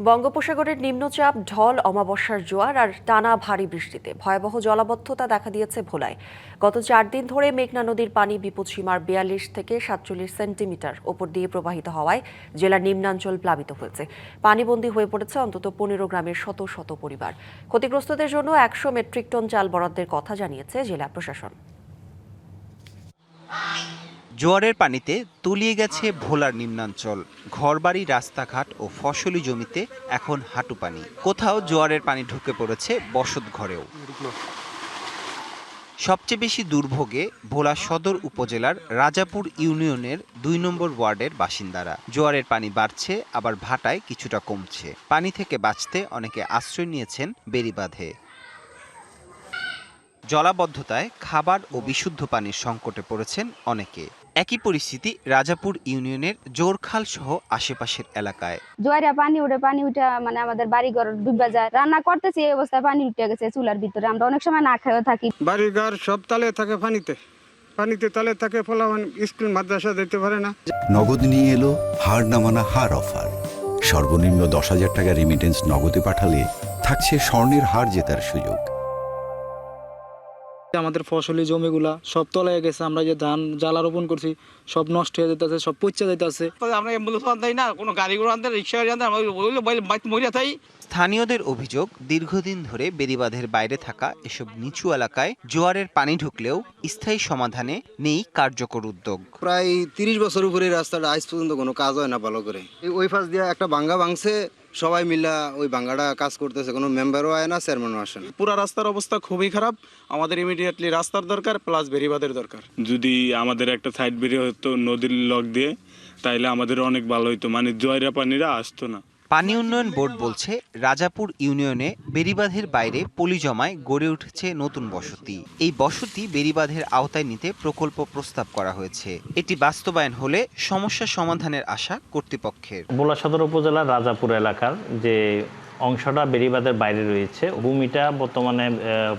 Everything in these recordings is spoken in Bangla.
বঙ্গোপসাগরের নিম্নচাপ, ঢল, অমাবস্যার জোয়ার আর টানা ভারী বৃষ্টিতে ভয়াবহ জলাবদ্ধতা দেখা দিয়েছে ভোলায়। গত 4 দিন ধরে মেঘনা নদীর পানি বিপদসীমার 42 থেকে 47 সেন্টিমিটার ওপর দিয়ে প্রবাহিত হওয়ায় জেলার নিম্নাঞ্চল প্লাবিত হয়েছে। পানিবন্দী হয়ে পড়েছে অন্তত 15 গ্রামের শত শত পরিবার। ক্ষতিগ্রস্তদের জন্য 100 মেট্রিক টন চাল বরাদ্দের কথা জানিয়েছে জেলা প্রশাসন। জোয়ারের পানিতে তলিয়ে গেছে ভোলার নিম্নাঞ্চল। ঘরবাড়ি, রাস্তাঘাট ও ফসলি জমিতে এখন হাঁটু পানি। কোথাও জোয়ারের পানি ঢুকে পড়েছে বসত ঘরেও। সবচেয়ে বেশি দুর্ভোগে ভোলা সদর উপজেলার রাজাপুর ইউনিয়নের 2 নম্বর ওয়ার্ডের বাসিন্দারা। জোয়ারের পানি বাড়ছে, আবার ভাটায় কিছুটা কমছে। পানি থেকে বাঁচতে অনেকে আশ্রয় নিয়েছেন বেড়িবাঁধে। জলাবদ্ধতায় খাবার ও বিশুদ্ধ পানির সংকটে পড়েছেন অনেকে। একই পরিস্থিতি রাজাপুর ইউনিয়নের জোরখাল সহ আশেপাশের এলাকায়। জোয়ারে পানি উঠে মানে আমাদের বাড়িঘর ডুবে যায়। রান্না করতেছি এই অবস্থায় পানি উঠে গেছে চুলার ভিতরে। আমরা অনেক সময় না খেয়েও থাকি। বাড়িঘর সব তালে থাকে পানিতে তালে থাকে, ফলাফল স্কুল মাদ্রাসা দিতে পারে না। নগদ নিয়ে এলো হার না মানা হার অফার। সর্বনিম্ন 10,000 টাকা রেমিটেন্স নগদে পাঠালে থাকছে স্বর্ণের হার জেতার সুযোগ। আমাদের ফসলি জমিগুলা সব তলায় গেছে। আমরা যে ধান জ্বালা রোপণ করছি সব নষ্ট হয়ে যেতেছে, সব পচে যেতেছে। আমরা অ্যাম্বুলেন্স আনতে না, কোনো গাড়ি ঘোড়া আনতে, রিক্সা আনতে, মরিয়া থাই। স্থানীয়দের অভিযোগ, দীর্ঘদিন ধরে বেড়িবাঁধের বাইরে থাকা এসব নিচু এলাকায় জোয়ারের পানি ঢুকলেও স্থায়ী সমাধানে নেই কার্যকর উদ্যোগ। প্রায় 30 বছর উপরে রাস্তাটা আজ পর্যন্ত কোনো কাজ হয় না ভালো করে। ওই পাশ দিয়ে একটা ভাঙ্গা ভাঙছে, সবাই মিলা ওই ভাঙ্গাটা কাজ করতেছে, কোনো মেম্বারও আয় না, চেয়ারম্যানও আসে না। পুরা রাস্তার অবস্থা খুবই খারাপ। আমাদের ইমিডিয়েটলি রাস্তার দরকার, প্লাস বেড়িবাঁধের দরকার। যদি আমাদের একটা সাইড বেরিয়ে হতো নদীর লগ দিয়ে, তাইলে আমাদের অনেক ভালো হইতো, মানে জয়রা পানিরা আসতো না। পানি উন্নয়ন বোর্ড বলছে, রাজাপুর ইউনিয়নে বেড়িবাঁধের বাইরে পলি জমায় গড়ে উঠেছে নতুন বসতি। এই বসতি বেড়িবাঁধের আওতায় নিতে প্রকল্প প্রস্তাব করা হয়েছে। এটি বাস্তবায়ন হলে সমস্যা সমাধানের আশা কর্তৃপক্ষের। ভোলা সদর উপজেলার রাজাপুর এলাকার যে অংশটা বেড়িবাঁধের বাইরে রয়েছে, ভূমিটা বর্তমানে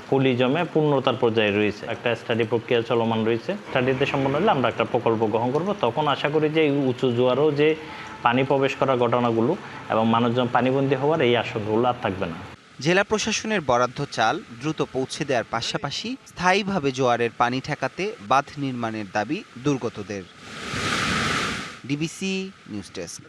পলি জমে পূর্ণতার পর্যায়ে রয়েছে। একটা স্টাডি প্রক্রিয়া চলমান রয়েছে। স্টাডিতে সম্পন্ন হলে আমরা একটা প্রকল্প গ্রহণ করব। তখন আশা করি যে উঁচু জোয়ারও যে পানি প্রবেশ করার ঘটনাগুলো এবং মানুষজন পানিবন্দী হওয়ার এই আশঙ্কাগুলো আর থাকবে না। জেলা প্রশাসনের বরাদ্দ চাল দ্রুত পৌঁছে দেওয়ার পাশাপাশি স্থায়ীভাবে জোয়ারের পানি ঠেকাতে বাঁধ নির্মাণের দাবি দুর্গতদের। DBC news desk.